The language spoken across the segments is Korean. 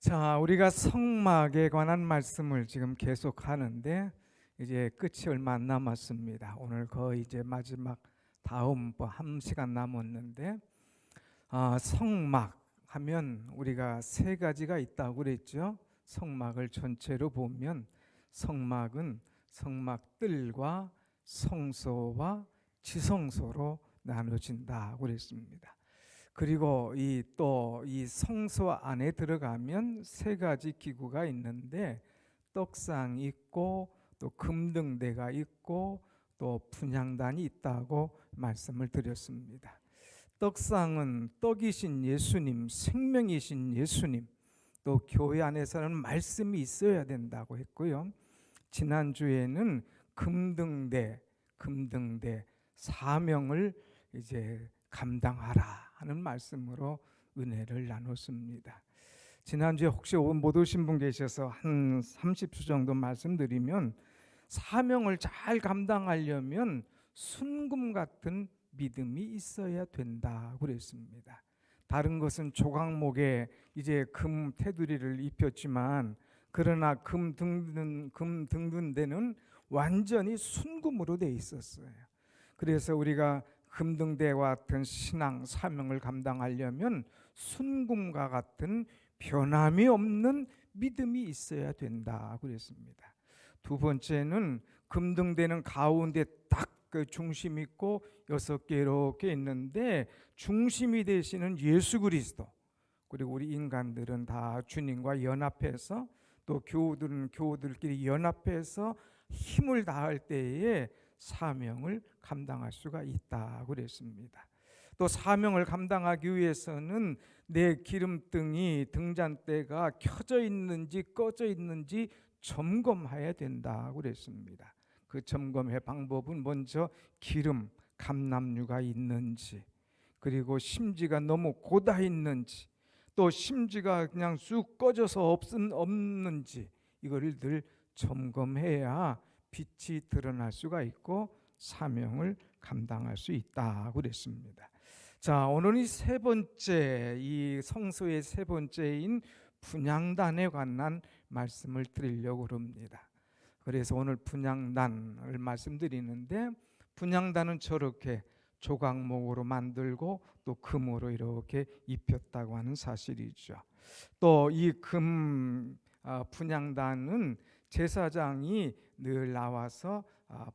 자, 우리가 성막에 관한 말씀을 지금 계속 하는데 이제 끝이 얼마 안 남았습니다. 오늘 거의 이제 마지막 다음 한 시간 남았는데 성막 하면 우리가 세 가지가 있다고 그랬죠. 성막을 전체로 보면 성막은 성막들과 성소와 지성소로 나눠진다고 그랬습니다. 그리고 이 성소 안에 들어가면 세 가지 기구가 있는데 떡상 있고 또 금등대가 있고 또 분향단이 있다고 말씀을 드렸습니다. 떡상은 떡이신 예수님, 생명이신 예수님, 또 교회 안에서는 말씀이 있어야 된다고 했고요. 지난주에는 금등대 사명을 이제 감당하라 하는 말씀으로 은혜를 나눴습니다. 지난주에 혹시 못 오신 분 계셔서 한 30초 정도 말씀드리면, 사명을 잘 감당하려면 순금 같은 믿음이 있어야 된다고 그랬습니다. 다른 것은 조각목에 이제 금 테두리를 입혔지만, 그러나 금 등등대는 완전히 순금으로 돼 있었어요. 그래서 우리가 금등대와 같은 신앙 사명을 감당하려면 순금과 같은 변함이 없는 믿음이 있어야 된다 그랬습니다. 두 번째는 금등대는 가운데 딱 그 중심 있고 6개 이렇게 있는데, 중심이 되시는 예수 그리스도, 그리고 우리 인간들은 다 주님과 연합해서, 또 교우들끼리 연합해서 힘을 다할 때에 사명을 감당할 수가 있다고 그랬습니다. 또 사명을 감당하기 위해서는 내 기름등이 등잔대가 켜져 있는지 꺼져 있는지 점검해야 된다고 그랬습니다. 그 점검의 방법은 먼저 기름, 감람유가 있는지, 그리고 심지가 너무 고다 있는지, 또 심지가 그냥 쑥 꺼져서 없는지, 이거를 늘 점검해야 빛이 드러날 수가 있고 사명을 감당할 수 있다고 그랬습니다. 자, 오늘 세 번째, 이 성소의 세 번째인 분향단에 관한 말씀을 드리려고 합니다. 그래서 오늘 분향단을 말씀드리는데, 분향단은 저렇게 조각목으로 만들고 또 금으로 이렇게 입혔다고 하는 사실이죠. 또 이 분향단은 제사장이 늘 나와서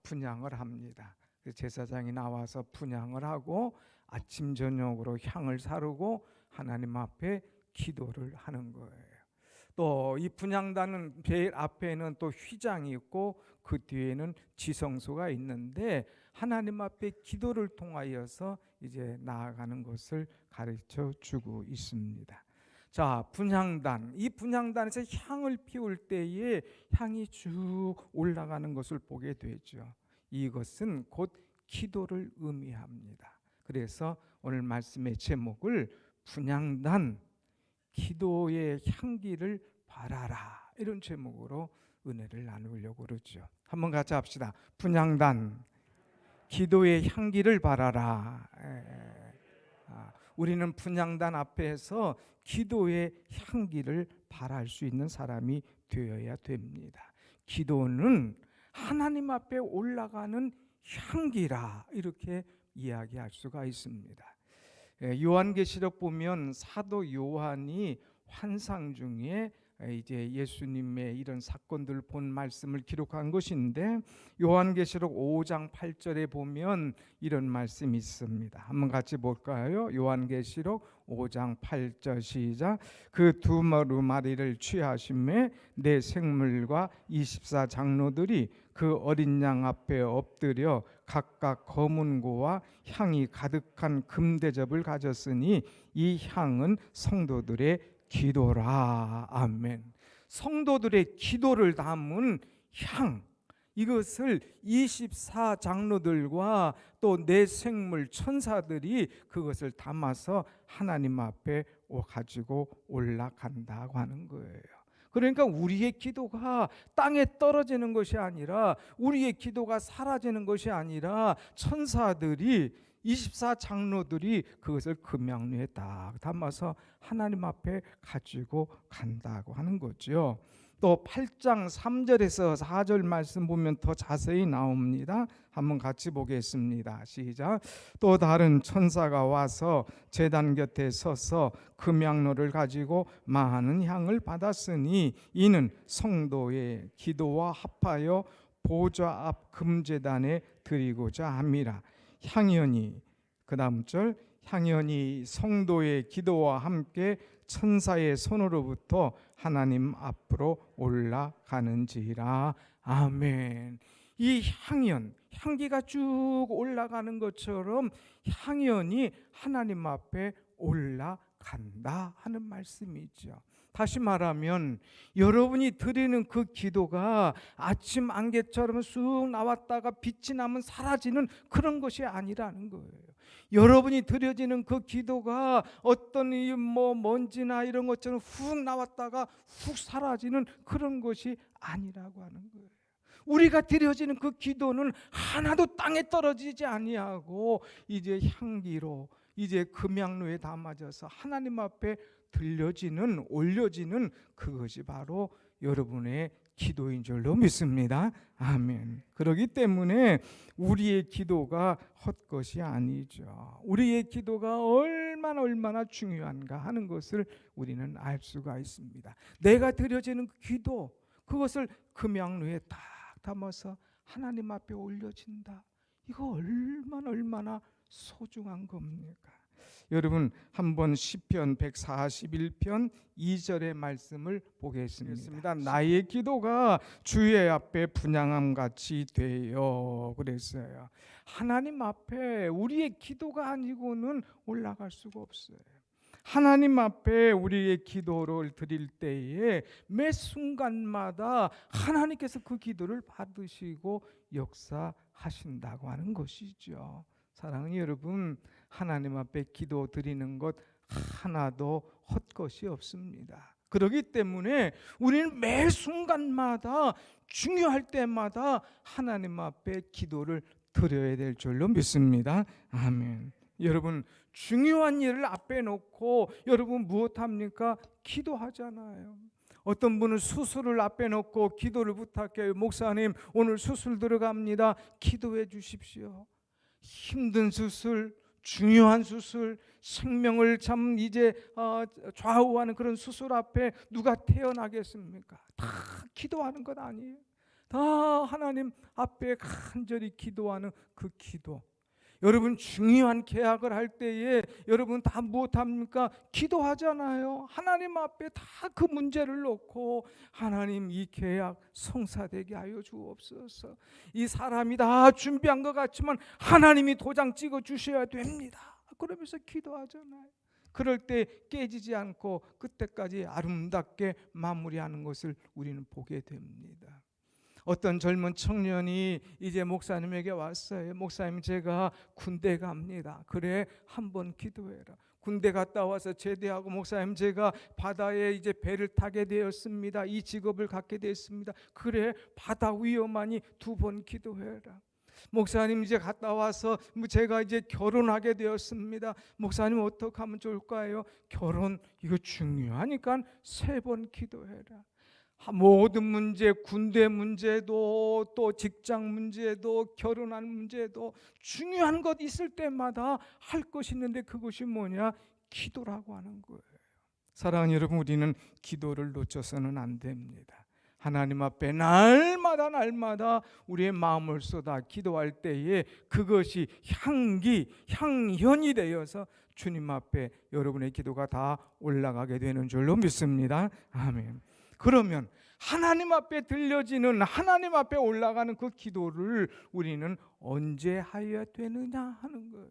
분향을 합니다. 제사장이 나와서 분향을 하고 아침 저녁으로 향을 사르고 하나님 앞에 기도를 하는 거예요. 또 이 분향단은 제일 앞에는 또 휘장이 있고 그 뒤에는 지성소가 있는데, 하나님 앞에 기도를 통하여서 이제 나아가는 것을 가르쳐 주고 있습니다. 자, 분향단, 이 분향단에서 향을 피울 때에 향이 쭉 올라가는 것을 보게 되죠. 이것은 곧 기도를 의미합니다. 그래서 오늘 말씀의 제목을 분향단, 기도의 향기를 바라라, 이런 제목으로 은혜를 나누려고 그러죠. 한번 같이 합시다. 분향단, 기도의 향기를 바라라. 우리는 분향단 앞에서 기도의 향기를 바랄 수 있는 사람이 되어야 됩니다. 기도는 하나님 앞에 올라가는 향기라, 이렇게 이야기할 수가 있습니다. 요한계시록 보면 사도 요한이 환상 중에 이제 예수님의 이런 사건들을 본 말씀을 기록한 것인데, 요한계시록 5장 8절에 보면 이런 말씀이 있습니다. 한번 같이 볼까요? 요한계시록 5장 8절 시작. 그 두 마리를 취하심에 내 생물과 24 장로들이 그 어린 양 앞에 엎드려 각각 검은 고와 향이 가득한 금대접을 가졌으니 이 향은 성도들의 기도라. 아멘. 성도들의 기도를 담은 향, 이것을 24 장로들과 또 내 생물 천사들이 그것을 담아서 하나님 앞에 가지고 올라간다고 하는 거예요. 그러니까 우리의 기도가 땅에 떨어지는 것이 아니라, 우리의 기도가 사라지는 것이 아니라, 천사들이 24 장로들이 그것을 금양류에 딱 담아서 하나님 앞에 가지고 간다고 하는 거죠. 또 8장 3절에서 4절 말씀 보면 더 자세히 나옵니다. 한번 같이 보겠습니다. 시작. 또 다른 천사가 와서 제단 곁에 서서 금양로를 가지고 많은 향을 받았으니 이는 성도의 기도와 합하여 보좌 앞 금제단에 드리고자 함이라. 향연이, 그 다음 절, 향연이 성도의 기도와 함께 천사의 손으로부터 하나님 앞으로 올라가는지라. 아멘. 이 향연, 향기가 쭉 올라가는 것처럼 향연이 하나님 앞에 올라간다 하는 말씀이죠. 다시 말하면 여러분이 드리는 그 기도가 아침 안개처럼 쑥 나왔다가 빛이 나면 사라지는 그런 것이 아니라는 거예요. 여러분이 드려지는 그 기도가 어떤 이 먼지나 이런 것처럼 훅 나왔다가 훅 사라지는 그런 것이 아니라고 하는 거예요. 우리가 드려지는 그 기도는 하나도 땅에 떨어지지 아니하고 이제 향기로 이제 금양로에 담아져서 하나님 앞에 들려지는, 올려지는 그것이 바로 여러분의 기도인 줄로 믿습니다. 아멘. 그렇기 때문에 우리의 기도가 헛것이 아니죠. 우리의 기도가 얼마나 중요한가 하는 것을 우리는 알 수가 있습니다. 내가 드려지는 기도, 그것을 금양로에 딱 담아서 하나님 앞에 올려진다. 이거 얼마나 소중한 겁니까? 여러분 한번 시편 141편 2절의 말씀을 보겠습니다. 나의 기도가 주의 앞에 분향함 같이 되어 그랬어요. 하나님 앞에 우리의 기도가 아니고는 올라갈 수가 없어요. 하나님 앞에 우리의 기도를 드릴 때에 매 순간마다 하나님께서 그 기도를 받으시고 역사하신다고 하는 것이죠. 사랑하는 여러분, 하나님 앞에 기도 드리는 것 하나도 헛것이 없습니다. 그렇기 때문에 우리는 매 순간마다 중요할 때마다 하나님 앞에 기도를 드려야 될 줄로 믿습니다. 아멘. 여러분 중요한 일을 앞에 놓고 여러분 무엇합니까? 기도하잖아요. 어떤 분은 수술을 앞에 놓고 기도를 부탁해요. 목사님 오늘 수술 들어갑니다. 기도해 주십시오. 힘든 수술, 중요한 수술, 생명을 참 이제 좌우하는 그런 수술 앞에 누가 태어나겠습니까? 다 기도하는 것 아니에요. 다 하나님 앞에 간절히 기도하는 그 기도. 여러분 중요한 계약을 할 때에 여러분 다 무엇합니까? 기도하잖아요. 하나님 앞에 다 그 문제를 놓고 하나님 이 계약 성사되게 하여 주옵소서. 이 사람이 다 준비한 것 같지만 하나님이 도장 찍어 주셔야 됩니다. 그러면서 기도하잖아요. 그럴 때 깨지지 않고 끝때까지 아름답게 마무리하는 것을 우리는 보게 됩니다. 어떤 젊은 청년이 이제 목사님에게 왔어요. 목사님 제가 군대 갑니다. 그래 한번 기도해라. 군대 갔다 와서 제대하고 목사님 제가 바다에 이제 배를 타게 되었습니다. 이 직업을 갖게 됐습니다. 그래 바다 위험하니 2번 기도해라. 목사님 이제 갔다 와서 제가 이제 결혼하게 되었습니다. 목사님 어떻게 하면 좋을까요? 결혼 이거 중요하니까 3번 기도해라. 모든 문제, 군대 문제도 또 직장 문제도 결혼한 문제도 중요한 것 있을 때마다 할 것이 있는데 그것이 뭐냐? 기도라고 하는 거예요. 사랑하는 여러분, 우리는 기도를 놓쳐서는 안 됩니다. 하나님 앞에 날마다 우리의 마음을 쏟아 기도할 때에 그것이 향연이 되어서 주님 앞에 여러분의 기도가 다 올라가게 되는 줄로 믿습니다. 아멘. 그러면 하나님 앞에 들려지는 하나님 앞에 올라가는 그 기도를 우리는 언제 하여야 되느냐 하는 거예요.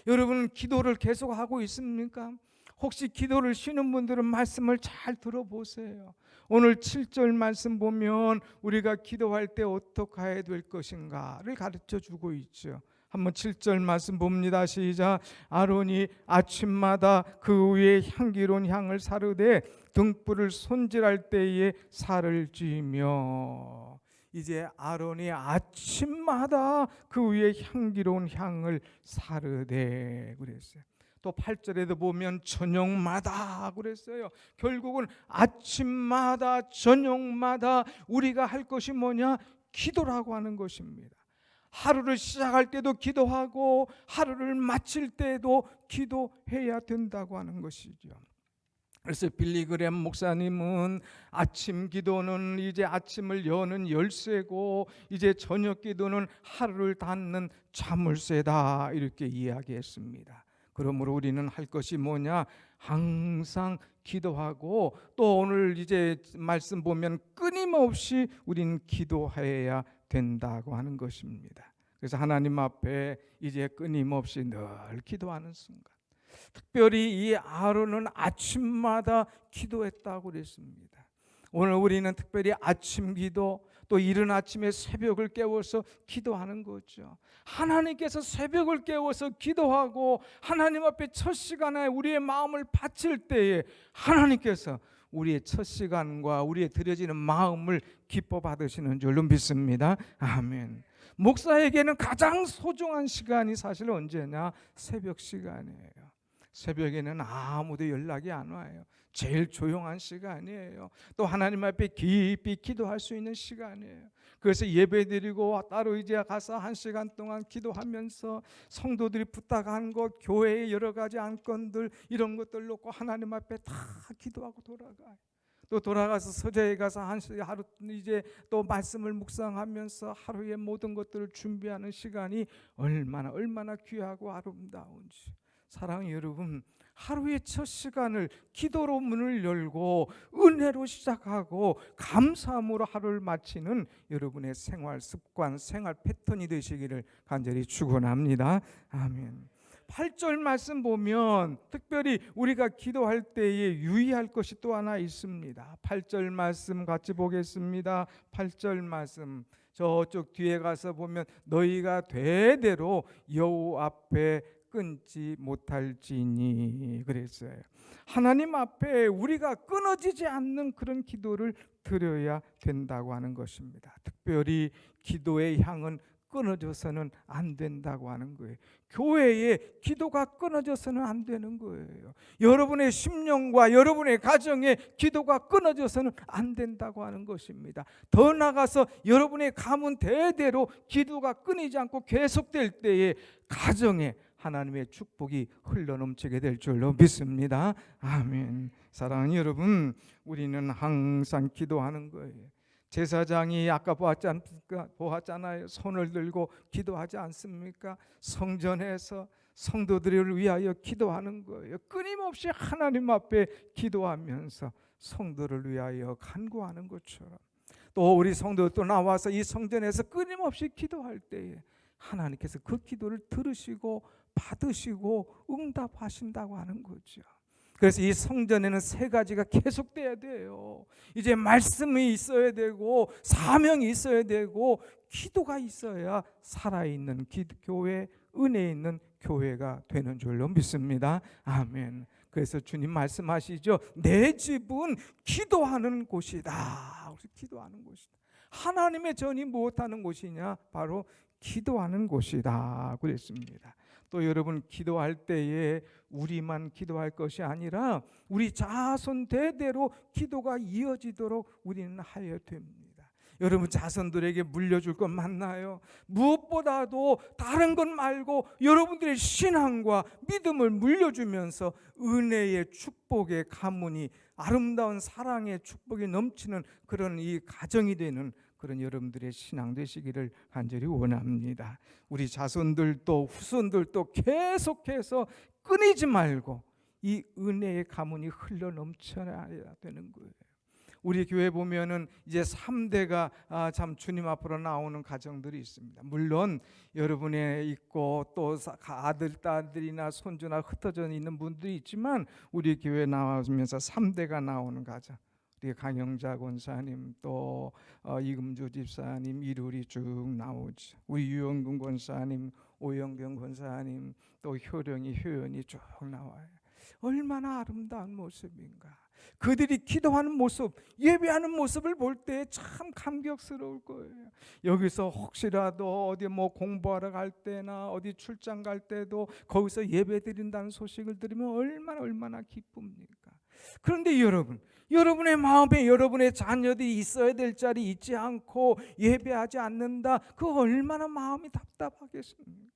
여러분 기도를 계속하고 있습니까? 혹시 기도를 쉬는 분들은 말씀을 잘 들어보세요. 오늘 7절 말씀 보면 우리가 기도할 때 어떻게 해야 될 것인가를 가르쳐 주고 있죠. 한번 7절 말씀 봅니다. 시작. 아론이 아침마다 그 위에 향기로운 향을 사르되 등불을 손질할 때에 살을 쥐며. 이제 아론이 아침마다 그 위에 향기로운 향을 사르되 그랬어요. 또 8절에도 보면 저녁마다 그랬어요. 결국은 아침마다 저녁마다 우리가 할 것이 뭐냐? 기도라고 하는 것입니다. 하루를 시작할 때도 기도하고 하루를 마칠 때도 기도해야 된다고 하는 것이죠. 그래서 빌리그램 목사님은 아침 기도는 이제 아침을 여는 열쇠고 이제 저녁 기도는 하루를 닫는 자물쇠다 이렇게 이야기했습니다. 그러므로 우리는 할 것이 뭐냐? 항상 기도하고 또 오늘 이제 말씀 보면 끊임없이 우리는 기도해야 된다고 하는 것입니다. 그래서 하나님 앞에 이제 끊임없이 늘 기도하는 순간, 특별히 이 아론은 아침마다 기도했다고 그랬습니다. 오늘 우리는 특별히 아침 기도, 또 이른 아침에 새벽을 깨워서 기도하는 거죠. 하나님께서 새벽을 깨워서 기도하고 하나님 앞에 첫 시간에 우리의 마음을 바칠 때에 하나님께서 우리의 첫 시간과 우리의 드려지는 마음을 기뻐 받으시는 줄로 믿습니다. 아멘. 목사에게는 가장 소중한 시간이 사실 언제냐? 새벽 시간이에요. 새벽에는 아무도 연락이 안 와요. 제일 조용한 시간이에요. 또 하나님 앞에 깊이 기도할 수 있는 시간이에요. 그래서 예배드리고 따로 이제 가서 1시간 동안 기도하면서 성도들이 부탁한 것, 교회의 여러 가지 안건들 이런 것들 놓고 하나님 앞에 다 기도하고 돌아가요. 또 돌아가서 서재에 가서 하루 이제 또 말씀을 묵상하면서 하루의 모든 것들을 준비하는 시간이 얼마나 귀하고 아름다운지. 사랑하는 여러분, 하루의 첫 시간을 기도로 문을 열고 은혜로 시작하고 감사함으로 하루를 마치는 여러분의 생활 습관, 생활 패턴이 되시기를 간절히 축원합니다. 아멘. 8절 말씀 보면 특별히 우리가 기도할 때에 유의할 것이 또 하나 있습니다. 8절 말씀 같이 보겠습니다. 8절 말씀 저쪽 뒤에 가서 보면 너희가 되대로 여호와 앞에 끊지 못할지니 그랬어요. 하나님 앞에 우리가 끊어지지 않는 그런 기도를 드려야 된다고 하는 것입니다. 특별히 기도의 향은 끊어져서는 안 된다고 하는 거예요. 교회에 기도가 끊어져서는 안 되는 거예요. 여러분의 심령과 여러분의 가정에 기도가 끊어져서는 안 된다고 하는 것입니다. 더 나아가서 여러분의 가문 대대로 기도가 끊이지 않고 계속될 때에 가정에 하나님의 축복이 흘러넘치게 될 줄로 믿습니다. 아멘. 사랑하는 여러분, 우리는 항상 기도하는 거예요. 제사장이 아까 보았잖아요. 손을 들고 기도하지 않습니까? 성전에서 성도들을 위하여 기도하는 거예요. 끊임없이 하나님 앞에 기도하면서 성도를 위하여 간구하는 것처럼 또 우리 성도도 나와서 이 성전에서 끊임없이 기도할 때에 하나님께서 그 기도를 들으시고 받으시고 응답하신다고 하는 거죠. 그래서 이 성전에는 3가지가 계속돼야 돼요. 이제 말씀이 있어야 되고 사명이 있어야 되고 기도가 있어야 살아있는 교회, 은혜 있는 교회가 되는 줄로 믿습니다. 아멘. 그래서 주님 말씀하시죠. 내 집은 기도하는 곳이다. 기도하는 곳이다. 하나님의 전이 무엇하는 곳이냐? 바로 기도하는 곳이다 그랬습니다. 또 여러분, 기도할 때에 우리만 기도할 것이 아니라 우리 자손 대대로 기도가 이어지도록 우리는 하여야 됩니다. 여러분, 자손들에게 물려줄 것 많나요? 무엇보다도 다른 것 말고 여러분들의 신앙과 믿음을 물려주면서 은혜의 축복의 가문이, 아름다운 사랑의 축복이 넘치는 그런 이 가정이 되는 그런 여러분들의 신앙 되시기를 간절히 원합니다. 우리 자손들도 후손들도 계속해서 끊이지 말고 이 은혜의 가문이 흘러 넘쳐야 되는 거예요. 우리 교회 보면은 이제 3대가 참 주님 앞으로 나오는 가정들이 있습니다. 물론 여러분의 있고 또 아들, 딸들이나 손주나 흩어져 있는 분들이 있지만 우리 교회 나오면서 3대가 나오는 가정. 우리 강영자 권사님, 또 이금주 집사님, 이룰이 쭉 나오죠. 우리 유영근 권사님, 오영경 권사님, 또 효령이, 효연이 쭉 나와요. 얼마나 아름다운 모습인가. 그들이 기도하는 모습, 예배하는 모습을 볼 때 참 감격스러울 거예요. 여기서 혹시라도 어디 뭐 공부하러 갈 때나 어디 출장 갈 때도 거기서 예배 드린다는 소식을 들으면 얼마나 기쁩니까? 그런데 여러분의 마음에 여러분의 자녀들이 있어야 될 자리 있지 않고 예배하지 않는다. 그 얼마나 마음이 답답하겠습니까?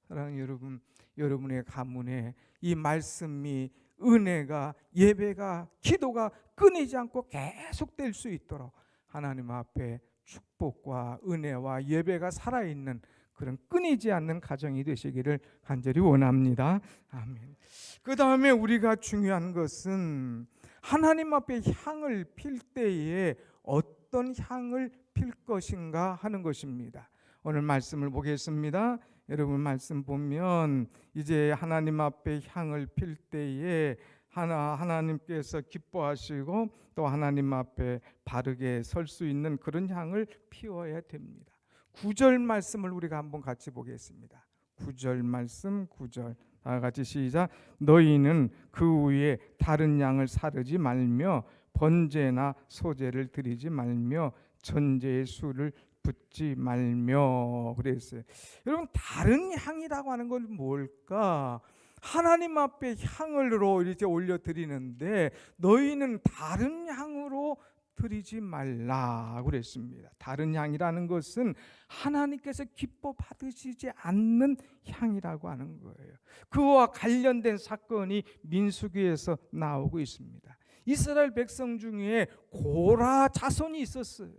사랑하는 여러분, 여러분의 가문에 이 말씀이, 은혜가, 예배가, 기도가 끊이지 않고 계속될 수 있도록 하나님 앞에 축복과 은혜와 예배가 살아있는 그런 끊이지 않는 가정이 되시기를 간절히 원합니다. 아멘. 그 다음에 우리가 중요한 것은 하나님 앞에 향을 필 때에 어떤 향을 필 것인가 하는 것입니다. 오늘 말씀을 보겠습니다. 여러분 말씀 보면 이제 하나님 앞에 향을 필 때에 하나님께서 기뻐하시고 또 하나님 앞에 바르게 설 수 있는 그런 향을 피워야 됩니다. 9절 말씀을 우리가 한번 같이 보겠습니다. 9절 말씀, 9절 다 같이 시작. 너희는 그 위에 다른 양을 사르지 말며 번제나 소제를 드리지 말며 전제의 술을 붓지 말며 그랬어요. 여러분, 다른 향이라고 하는 건 뭘까? 하나님 앞에 향을로 이렇게 올려 드리는데 너희는 다른 향으로 드리지 말라 그랬습니다. 다른 향이라는 것은 하나님께서 기뻐 받으시지 않는 향이라고 하는 거예요. 그와 관련된 사건이 민수기에서 나오고 있습니다. 이스라엘 백성 중에 고라 자손이 있었어요.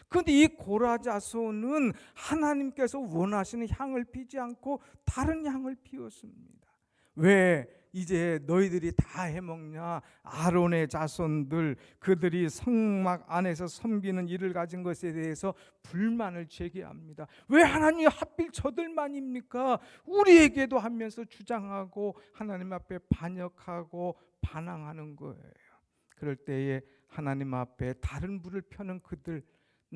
그런데 이 고라 자손은 하나님께서 원하시는 향을 피지 않고 다른 향을 피웠습니다. 왜 이제 너희들이 다 해먹냐? 아론의 자손들, 그들이 성막 안에서 섬기는 일을 가진 것에 대해서 불만을 제기합니다. 왜 하나님 하필 저들만입니까? 우리에게도 하면서 주장하고 하나님 앞에 반역하고 반항하는 거예요. 그럴 때에 하나님 앞에 다른 불을 펴는 그들,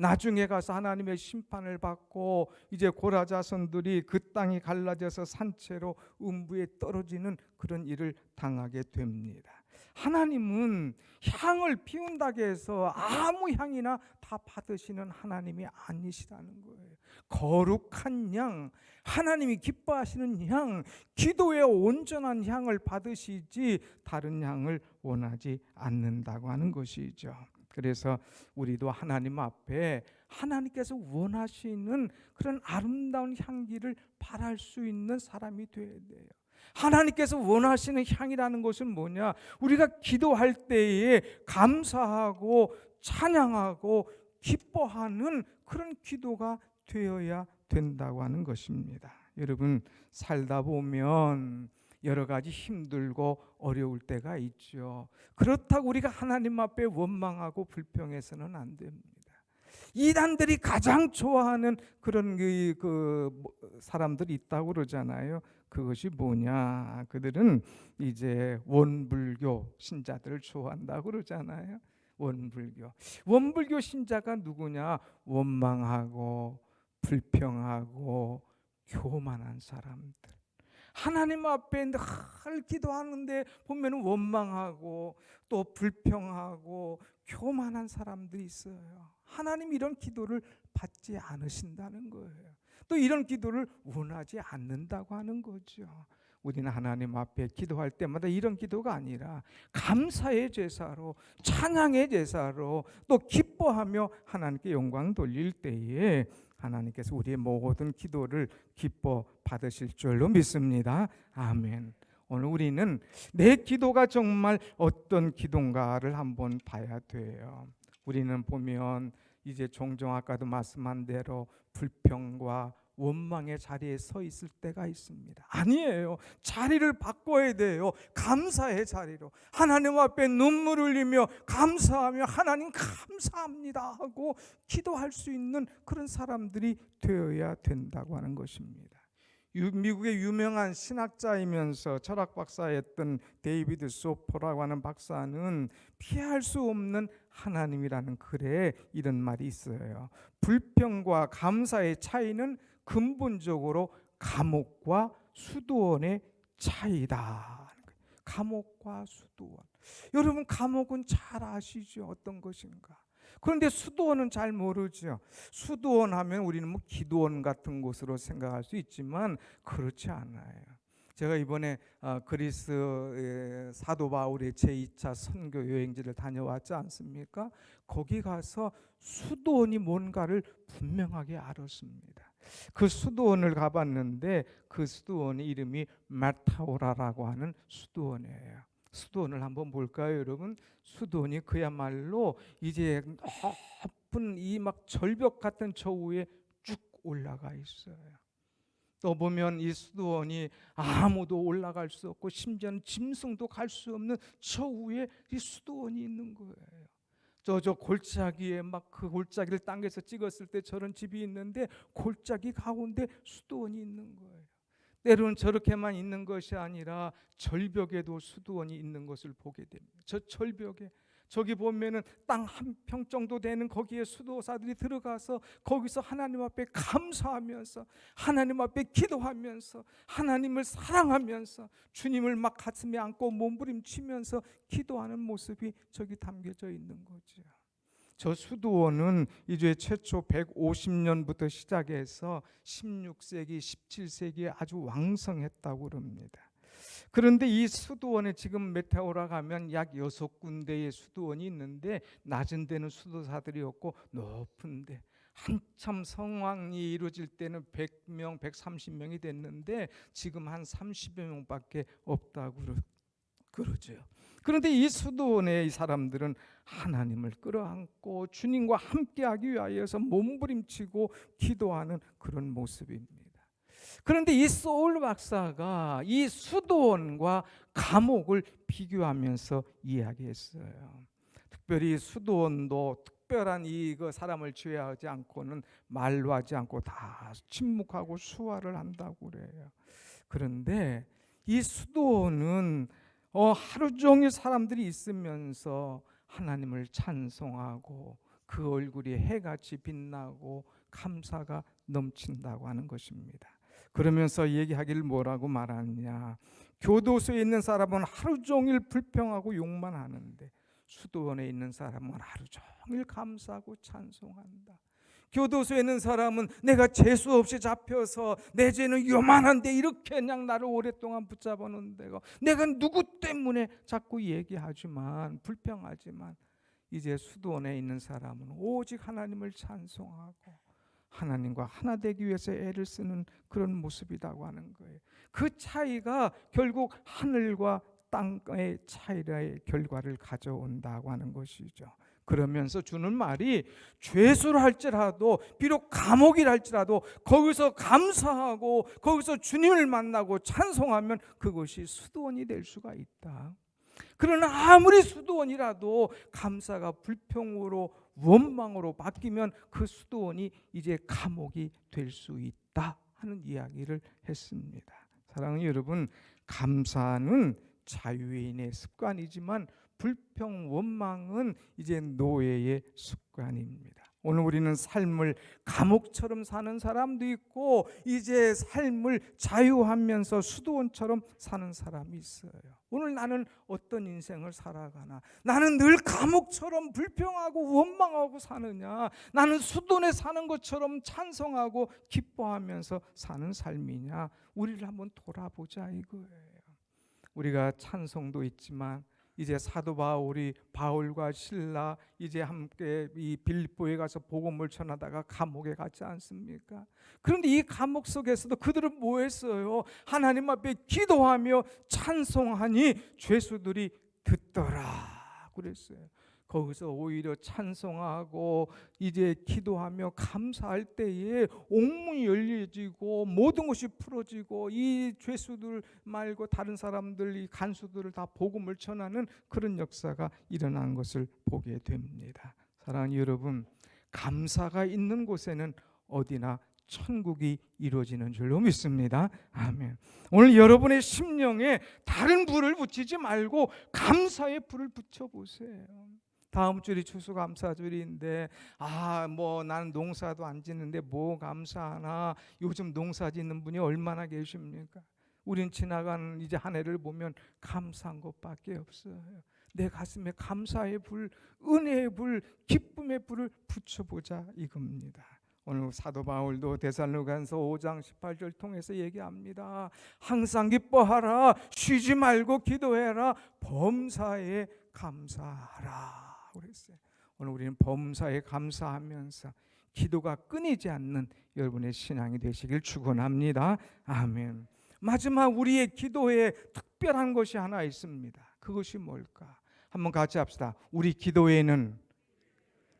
나중에 가서 하나님의 심판을 받고 이제 고라 자손들이 그 땅이 갈라져서 산채로 음부에 떨어지는 그런 일을 당하게 됩니다. 하나님은 향을 피운다고 해서 아무 향이나 다 받으시는 하나님이 아니시라는 거예요. 거룩한 향, 하나님이 기뻐하시는 향, 기도의 온전한 향을 받으시지 다른 향을 원하지 않는다고 하는 것이죠. 그래서 우리도 하나님 앞에 하나님께서 원하시는 그런 아름다운 향기를 바랄 수 있는 사람이 되어야 돼요. 하나님께서 원하시는 향이라는 것은 뭐냐? 우리가 기도할 때에 감사하고 찬양하고 기뻐하는 그런 기도가 되어야 된다고 하는 것입니다. 여러분, 살다 보면 여러 가지 힘들고 어려울 때가 있죠. 그렇다고 우리가 하나님 앞에 원망하고 불평해서는 안 됩니다. 이단들이 가장 좋아하는 그런 사람들이 있다고 그러잖아요. 그것이 뭐냐? 그들은 이제 원불교 신자들을 좋아한다고 그러잖아요. 원불교 신자가 누구냐? 원망하고 불평하고 교만한 사람들. 하나님 앞에 늘 기도하는데 보면 원망하고 또 불평하고 교만한 사람들이 있어요. 하나님 이런 기도를 받지 않으신다는 거예요. 또 이런 기도를 원하지 않는다고 하는 거죠. 우리는 하나님 앞에 기도할 때마다 이런 기도가 아니라 감사의 제사로, 찬양의 제사로, 또 기뻐하며 하나님께 영광 돌릴 때에 하나님께서 우리의 모든 기도를 기뻐 받으실 줄로 믿습니다. 아멘. 오늘 우리는 내 기도가 정말 어떤 기도인가를 한번 봐야 돼요. 우리는 보면 이제 종종 아까도 말씀한 대로 불평과 원망의 자리에 서 있을 때가 있습니다. 아니에요. 자리를 바꿔야 돼요. 감사의 자리로 하나님 앞에 눈물 흘리며 감사하며 하나님 감사합니다 하고 기도할 수 있는 그런 사람들이 되어야 된다고 하는 것입니다. 미국의 유명한 신학자이면서 철학 박사였던 데이비드 소포라고 하는 박사는 피할 수 없는 하나님이라는 글에 이런 말이 있어요. 불평과 감사의 차이는 근본적으로 감옥과 수도원의 차이다. 감옥과 수도원. 여러분 감옥은 잘 아시죠? 어떤 것인가? 그런데 수도원은 잘 모르죠. 수도원 하면 우리는 뭐 기도원 같은 곳으로 생각할 수 있지만 그렇지 않아요. 제가 이번에 그리스 사도 바울의 제2차 선교 여행지를 다녀왔지 않습니까? 거기 가서 수도원이 뭔가를 분명하게 알았습니다. 그 수도원을 가봤는데 그 수도원 이름이 마타오라라고 하는 수도원이에요. 수도원을 한번 볼까요, 여러분? 수도원이 그야말로 이제 높은 이 막 절벽 같은 저 위에 쭉 올라가 있어요. 또 보면 이 수도원이 아무도 올라갈 수 없고 심지어는 짐승도 갈 수 없는 저 위에 이 수도원이 있는 거예요. 저 골짜기에 막 그 골짜기를 당겨서 찍었을 때 저런 집이 있는데 골짜기 가운데 수도원이 있는 거예요. 때로는 저렇게만 있는 것이 아니라 절벽에도 수도원이 있는 것을 보게 됩니다. 저 절벽에 저기 보면은 땅 한 평 정도 되는 거기에 수도사들이 들어가서 거기서 하나님 앞에 감사하면서 하나님 앞에 기도하면서 하나님을 사랑하면서 주님을 막 가슴에 안고 몸부림치면서 기도하는 모습이 저기 담겨져 있는 거죠. 저 수도원은 이제 최초 150년부터 시작해서 16세기, 17세기에 아주 왕성했다고 그럽니다. 그런데 이 수도원에 지금 메테오라 가면 약 6군데의 수도원이 있는데 낮은 데는 수도사들이 없고 높은 데 한참 성황이 이루어질 때는 100명, 130명이 됐는데 지금 한 30여 명밖에 없다고 그러죠. 그런데 이 수도원의 이 사람들은 하나님을 끌어안고 주님과 함께하기 위하여서 몸부림치고 기도하는 그런 모습입니다. 그런데 이 소울 박사가 이 수도원과 감옥을 비교하면서 이야기했어요. 특별히 수도원도 특별한 그 사람을 제외하지 않고는 말로 하지 않고 다 침묵하고 수화를 한다고 그래요. 그런데 이 수도원은 하루 종일 사람들이 있으면서 하나님을 찬송하고 그 얼굴이 해같이 빛나고 감사가 넘친다고 하는 것입니다. 그러면서 얘기하기를 뭐라고 말하느냐, 교도소에 있는 사람은 하루 종일 불평하고 욕만 하는데 수도원에 있는 사람은 하루 종일 감사하고 찬송한다. 교도소에 있는 사람은 내가 재수 없이 잡혀서 내 죄는 요만한데 이렇게 그냥 나를 오랫동안 붙잡아 놓은 데가 내가 누구 때문에 자꾸 얘기하지만 불평하지만 이제 수도원에 있는 사람은 오직 하나님을 찬송하고 하나님과 하나 되기 위해서 애를 쓰는 그런 모습이라고 하는 거예요. 그 차이가 결국 하늘과 땅의 차이의 결과를 가져온다고 하는 것이죠. 그러면서 주는 말이 죄수를 할지라도 비록 감옥이라 할지라도 거기서 감사하고 거기서 주님을 만나고 찬송하면 그것이 수도원이 될 수가 있다. 그러나 아무리 수도원이라도 감사가 불평으로 원망으로 바뀌면 그 수도원이 이제 감옥이 될 수 있다 하는 이야기를 했습니다. 사랑하는 여러분, 감사는 자유인의 습관이지만 불평, 원망은 이제 노예의 습관입니다. 오늘 우리는 삶을 감옥처럼 사는 사람도 있고 이제 삶을 자유하면서 수도원처럼 사는 사람이 있어요. 오늘 나는 어떤 인생을 살아가나? 나는 늘 감옥처럼 불평하고 원망하고 사느냐? 나는 수도원에 사는 것처럼 찬송하고 기뻐하면서 사는 삶이냐? 우리를 한번 돌아보자 이거예요. 우리가 찬송도 있지만 이제 사도 바울이 바울과 실라 이제 함께 이 빌립보에 가서 복음을 전하다가 감옥에 갔지 않습니까? 그런데 이 감옥 속에서도 그들은 뭐 했어요? 하나님 앞에 기도하며 찬송하니 죄수들이 듣더라 그랬어요. 거기서 오히려 찬송하고 이제 기도하며 감사할 때에 옥문이 열려지고 모든 것이 풀어지고 이 죄수들 말고 다른 사람들 이 간수들을 다 복음을 전하는 그런 역사가 일어난 것을 보게 됩니다. 사랑하는 여러분, 감사가 있는 곳에는 어디나 천국이 이루어지는 줄로 믿습니다. 아멘. 오늘 여러분의 심령에 다른 불을 붙이지 말고 감사의 불을 붙여보세요. 다음 주일이 추수감사절인데 뭐 나는 농사도 안 짓는데 뭐 감사하나. 요즘 농사 짓는 분이 얼마나 계십니까? 우린 지나가는 이제 한 해를 보면 감사한 것밖에 없어요. 내 가슴에 감사의 불, 은혜의 불, 기쁨의 불을 붙여보자 이겁니다. 오늘 사도 바울도 데살로니가서 5장 18절 통해서 얘기합니다. 항상 기뻐하라, 쉬지 말고 기도해라, 범사에 감사하라 그랬어요. 오늘 우리는 범사에 감사하면서 기도가 끊이지 않는 여러분의 신앙이 되시길 축원합니다. 아멘. 마지막 우리의 기도에 특별한 것이 하나 있습니다. 그것이 뭘까? 한번 같이 합시다. 우리 기도에는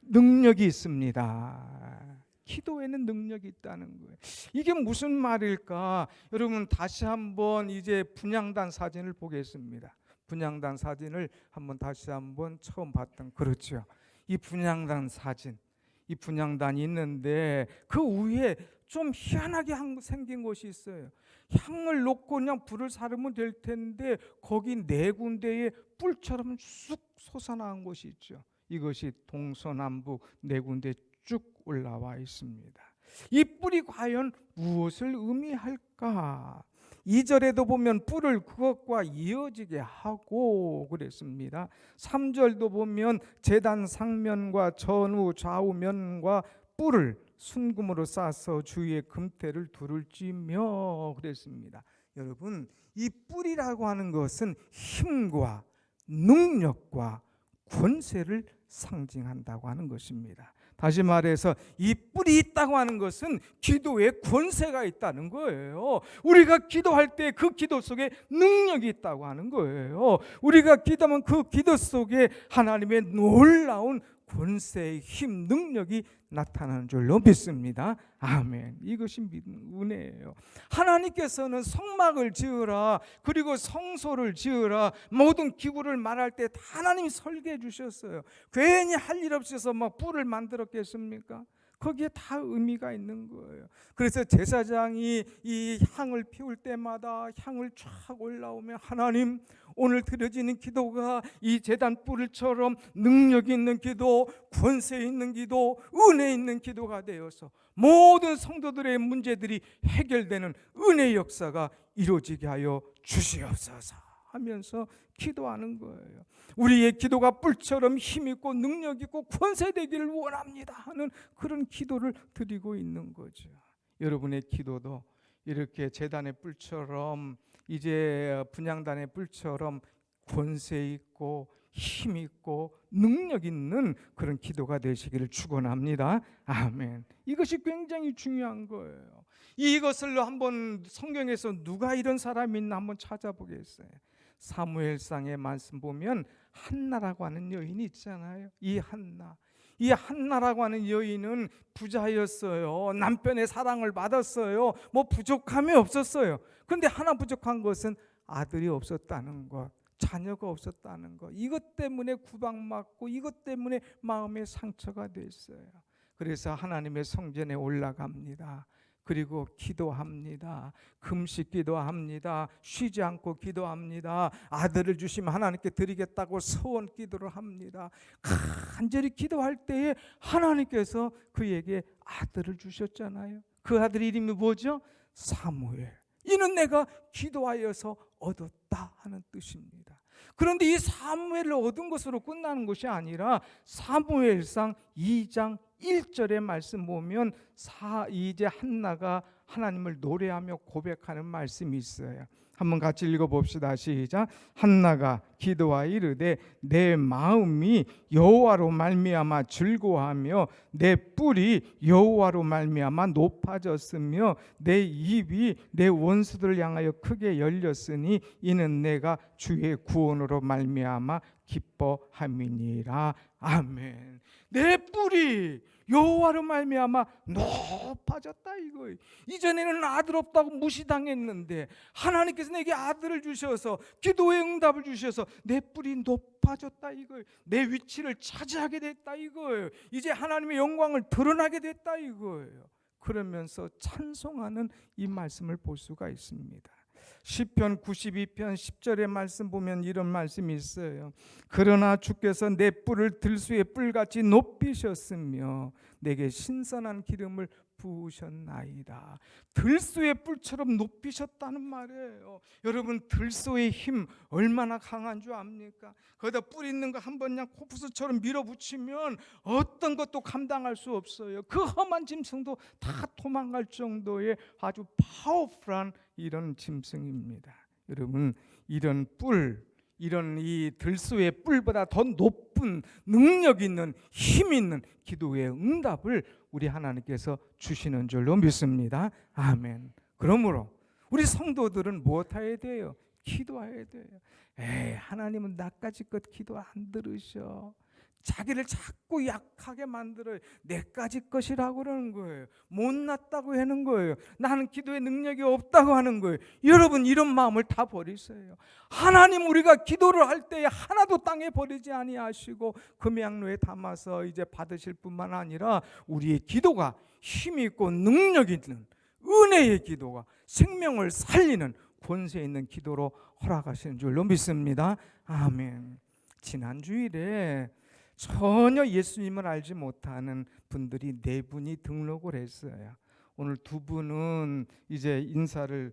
능력이 있습니다. 기도에는 능력이 있다는 거예요. 이게 무슨 말일까? 여러분 다시 한번 이제 분향단 사진을 보겠습니다. 분향단 사진을 한번 다시 한번 처음 봤던, 그렇죠. 이 분향단 사진, 이 분향단이 있는데 그 위에 좀 희한하게 생긴 것이 있어요. 향을 놓고 그냥 불을 사르면 될 텐데 거기 네 군데에 뿔처럼 쑥 솟아나온 것이 있죠. 이것이 동서남북 네 군데 쭉 올라와 있습니다. 이 뿔이 과연 무엇을 의미할까? 2절에도 보면 뿔을 그것과 이어지게 하고 그랬습니다. 3절도 보면 제단 상면과 전후 좌우면과 뿔을 순금으로 싸서 주위에 금태를 두를지며 그랬습니다. 여러분, 이 뿔이라고 하는 것은 힘과 능력과 권세를 상징한다고 하는 것입니다. 다시 말해서 이 뿔이 있다고 하는 것은 기도에 권세가 있다는 거예요. 우리가 기도할 때 그 기도 속에 능력이 있다고 하는 거예요. 우리가 기도하면 그 기도 속에 하나님의 놀라운 권세의 힘, 능력이 나타나는 줄로 믿습니다. 아멘. 이것이 은혜예요. 하나님께서는 성막을 지으라, 그리고 성소를 지으라, 모든 기구를 말할 때 다 하나님이 설계해 주셨어요. 괜히 할 일 없어서 막 뿔을 만들었겠습니까? 거기에 다 의미가 있는 거예요. 그래서 제사장이 이 향을 피울 때마다 향을 쫙 올라오면 하나님, 오늘 드려지는 기도가 이 제단 뿔처럼 능력 있는 기도, 권세 있는 기도, 은혜 있는 기도가 되어서 모든 성도들의 문제들이 해결되는 은혜의 역사가 이루어지게 하여 주시옵소서 하면서 기도하는 거예요. 우리의 기도가 뿔처럼 힘있고 능력있고 권세되기를 원합니다 하는 그런 기도를 드리고 있는 거죠. 여러분의 기도도 이렇게 제단의 뿔처럼, 이제 분향단의 뿔처럼 권세 있고 힘 있고 능력 있는 그런 기도가 되시기를 축원합니다. 아멘. 이것이 굉장히 중요한 거예요. 이것을 한번 성경에서 누가 이런 사람이 있나 한번 찾아보겠어요. 사무엘상의 말씀 보면 한나라고 하는 여인이 있잖아요. 이 한나라고 하는 여인은 부자였어요. 남편의 사랑을 받았어요. 뭐 부족함이 없었어요. 그런데 하나 부족한 것은 아들이 없었다는 것, 자녀가 없었다는 것. 이것 때문에 구박받고 이것 때문에 마음의 상처가 됐어요. 그래서 하나님의 성전에 올라갑니다. 그리고 기도합니다. 금식 기도합니다. 쉬지 않고 기도합니다. 아들을 주시면 하나님께 드리겠다고 소원 기도를 합니다. 간절히 기도할 때에 하나님께서 그에게 아들을 주셨잖아요. 그 아들 이름이 뭐죠? 사무엘. 이는 내가 기도하여서 얻었다 하는 뜻입니다. 그런데 이 사무엘을 얻은 것으로 끝나는 것이 아니라 사무엘상 2장 1절의 말씀 보면 이제 한나가 하나님을 노래하며 고백하는 말씀이 있어요. 한번 같이 읽어봅시다. 시작. 한나가 기도하여 이르되 내 마음이 여호와로 말미암아 즐거워하며 내 뿔이 여호와로 말미암아 높아졌으며 내 입이 내 원수들을 향하여 크게 열렸으니 이는 내가 주의 구원으로 말미암아 기뻐함이니라. 아멘. 내 뿔이 여호와로 말미암아 높아졌다 이거예요. 이전에는 아들 없다고 무시당했는데 하나님께서 내게 아들을 주셔서 기도의 응답을 주셔서 내 뿔이 높아졌다 이거예요. 내 위치를 차지하게 됐다 이거예요. 이제 하나님의 영광을 드러나게 됐다 이거예요. 그러면서 찬송하는 이 말씀을 볼 수가 있습니다. 시편 92편 10절의 말씀 보면 이런 말씀이 있어요. 그러나 주께서 내 뿔을 들수의 뿔같이 높이셨으며 내게 신선한 기름을 부으셨나이다. 들소의 뿔처럼 높이셨다는 말이에요. 여러분, 들소의 힘 얼마나 강한 줄 압니까? 거기다 뿔 있는 거 한 번 그냥 코프스처럼 밀어붙이면 어떤 것도 감당할 수 없어요. 그 험한 짐승도 다 도망갈 정도의 아주 파워풀한 이런 짐승입니다. 여러분, 이런 뿔, 이런 이 들소의 뿔보다 더 높은 능력 있는 힘 있는 기도의 응답을 우리 하나님께서 주시는 줄로 믿습니다. 아멘. 그러므로 우리 성도들은 무엇해야 돼요? 기도해야 돼요. 하나님은 나까지껏 기도 안 들으셔. 자기를 자꾸 약하게 만들어요. 내까지 것이라고 그러는 거예요. 못났다고 하는 거예요. 나는 기도의 능력이 없다고 하는 거예요. 여러분, 이런 마음을 다 버리세요. 하나님, 우리가 기도를 할 때에 하나도 땅에 버리지 아니하시고 금양로에 담아서 이제 받으실 뿐만 아니라 우리의 기도가 힘이 있고 능력 있는 은혜의 기도가 생명을 살리는 권세 있는 기도로 허락하시는 줄로 믿습니다. 아멘. 지난 주일에 전혀 예수님을 알지 못하는 분들이 4분이 등록을 했어요. 오늘 2분은 이제 인사를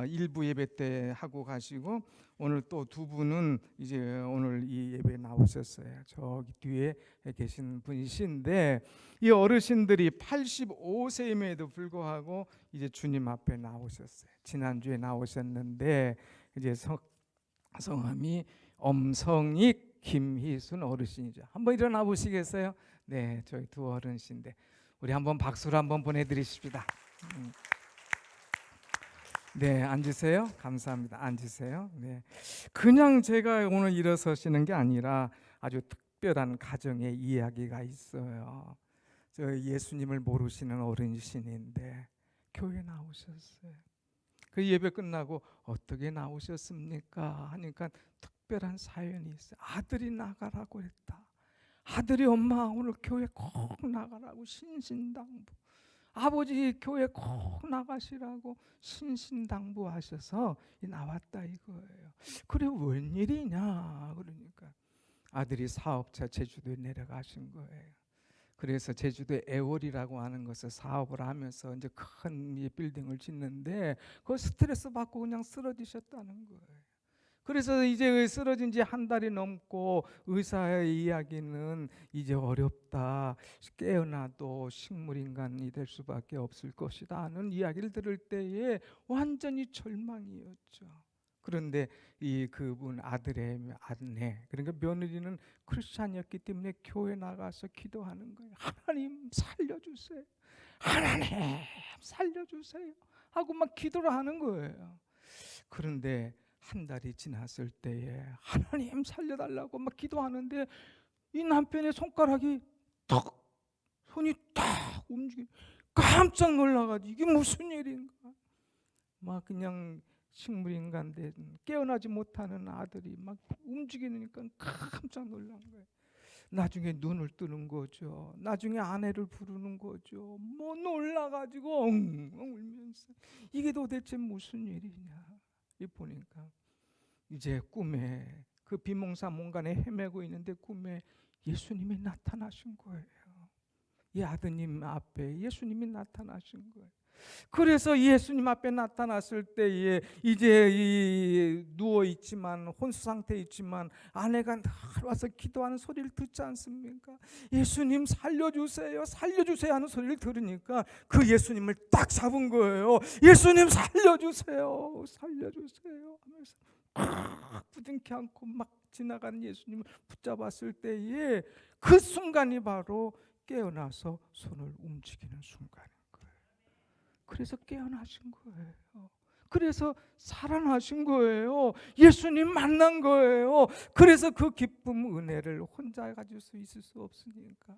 일부 예배 때 하고 가시고, 오늘 또 2분은 이제 오늘 이 예배에 나오셨어요. 저기 뒤에 계신 분이신데, 이 어르신들이 85세임에도 불구하고 이제 주님 앞에 나오셨어요. 지난주에 나오셨는데 이제 성함이 엄성익 김희순 어르신이죠. 한번 일어나 보시겠어요? 네, 저희 2 어르신인데 우리 한번 박수를 한번 보내드리십시다. 네, 앉으세요. 감사합니다. 앉으세요. 네, 그냥 제가 오늘 일어서시는 게 아니라 아주 특별한 가정의 이야기가 있어요. 저 예수님을 모르시는 어르신인데 교회 나오셨어요. 그 예배 끝나고 어떻게 나오셨습니까? 하니까 특별한 사연이 있어요. 아들이 나가라고 했다. 아들이 엄마 오늘 교회 꼭 나가라고 신신당부. 아버지 교회 꼭 나가시라고 신신당부하셔서 나왔다 이거예요. 그래 웬일이냐 그러니까 아들이 사업차 제주도에 내려가신 거예요. 그래서 제주도에 애월이라고 하는 것을 사업을 하면서 이제 큰 빌딩을 짓는데 그 스트레스 받고 그냥 쓰러지셨다는 거예요. 그래서 이제 쓰러진 지 1달이 넘고 의사의 이야기는 이제 어렵다. 깨어나도 식물인간이 될 수밖에 없을 것이다 하는 이야기를 들을 때에 완전히 절망이었죠. 그런데 이 그분 아들의 아내, 그러니까 며느리는 크리스찬이었기 때문에 교회 나가서 기도하는 거예요. 하나님 살려주세요. 하나님 살려주세요. 하고 막 기도를 하는 거예요. 그런데 1달이 지났을 때에 하나님 살려달라고 막 기도하는데 이 남편의 손가락이 탁, 손이 탁 움직여. 깜짝 놀라가지고 이게 무슨 일인가? 막 그냥 식물인간 된 깨어나지 못하는 아들이 막 움직이니까 깜짝 놀란 거예요. 나중에 눈을 뜨는 거죠. 나중에 아내를 부르는 거죠. 뭐 놀라가지고 엉엉 울면서 이게 도대체 무슨 일이냐. 이 보니까 이제 꿈에 그 비몽사몽간에 헤매고 있는데 꿈에 예수님이 나타나신 거예요. 이 아드님 앞에 예수님이 나타나신 거예요. 그래서 예수님 앞에 나타났을 때에 이제 누워 있지만 혼수 상태에 있지만 아내가 늘 와서 기도하는 소리를 듣지 않습니까? 예수님 살려주세요, 살려주세요 하는 소리를 들으니까 그 예수님을 딱 잡은 거예요. 예수님 살려주세요, 살려주세요 하면서 부둥켜 안고 막 지나가는 예수님을 붙잡았을 때에 그 순간이 바로 깨어나서 손을 움직이는 순간인 거예요. 그래서 깨어나신 거예요. 그래서 살아나신 거예요. 예수님 만난 거예요. 그래서 그 기쁨 은혜를 혼자 가질 수 있을 수 없으니까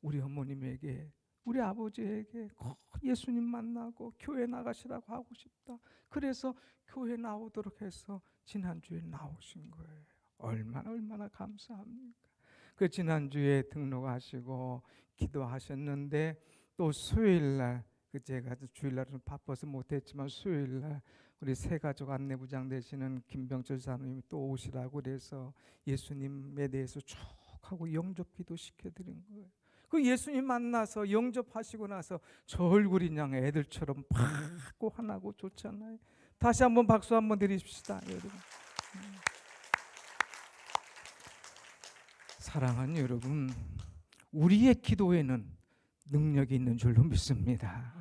우리 어머님에게 우리 아버지에게 꼭 예수님 만나고 교회 나가시라고 하고 싶다. 그래서 교회 나오도록 해서 지난주에 나오신 거예요. 얼마나 감사합니까? 그 지난주에 등록하시고 기도하셨는데 또 수요일날 그 제가 주일날 좀 바빠서 못했지만 수요일날 우리 새가족 안내부장 되시는 김병철 사모님이 또 오시라고 그래서 예수님에 대해서 쭉 하고 영접 기도 시켜드린 거예요. 그 예수님 만나서 영접하시고 나서 저 얼굴이 그냥 애들처럼 밝고 환하고 좋잖아요. 다시 한번 박수 한번 드리십시다, 여러분. 사랑하는 여러분, 우리의 기도에는 능력이 있는 줄로 믿습니다.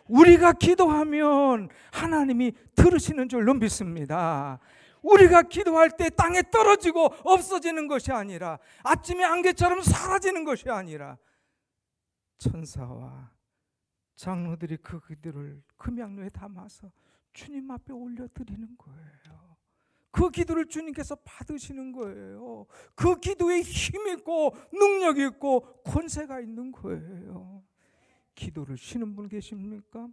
우리가 기도하면 하나님이 들으시는 줄로 믿습니다. 우리가 기도할 때 땅에 떨어지고 없어지는 것이 아니라, 아침의 안개처럼 사라지는 것이 아니라, 천사와 장로들이 그 기도를 금양로에 담아서 주님 앞에 올려드리는 거예요. 그 기도를 주님께서 받으시는 거예요. 그 기도에 힘이 있고 능력이 있고 권세가 있는 거예요. 기도를 쉬는 분 계십니까?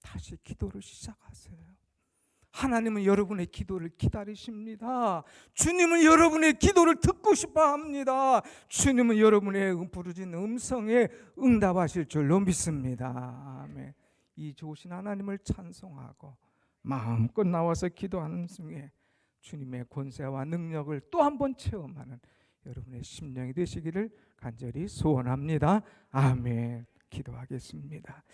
다시 기도를 시작하세요. 하나님은 여러분의 기도를 기다리십니다. 주님은 여러분의 기도를 듣고 싶어 합니다. 주님은 여러분의 부르짖는 음성에 응답하실 줄로 믿습니다. 아멘. 이 좋으신 하나님을 찬송하고 마음껏 나와서 기도하는 중에 주님의 권세와 능력을 또 한 번 체험하는 여러분의 심령이 되시기를 간절히 소원합니다. 아멘. 기도하겠습니다.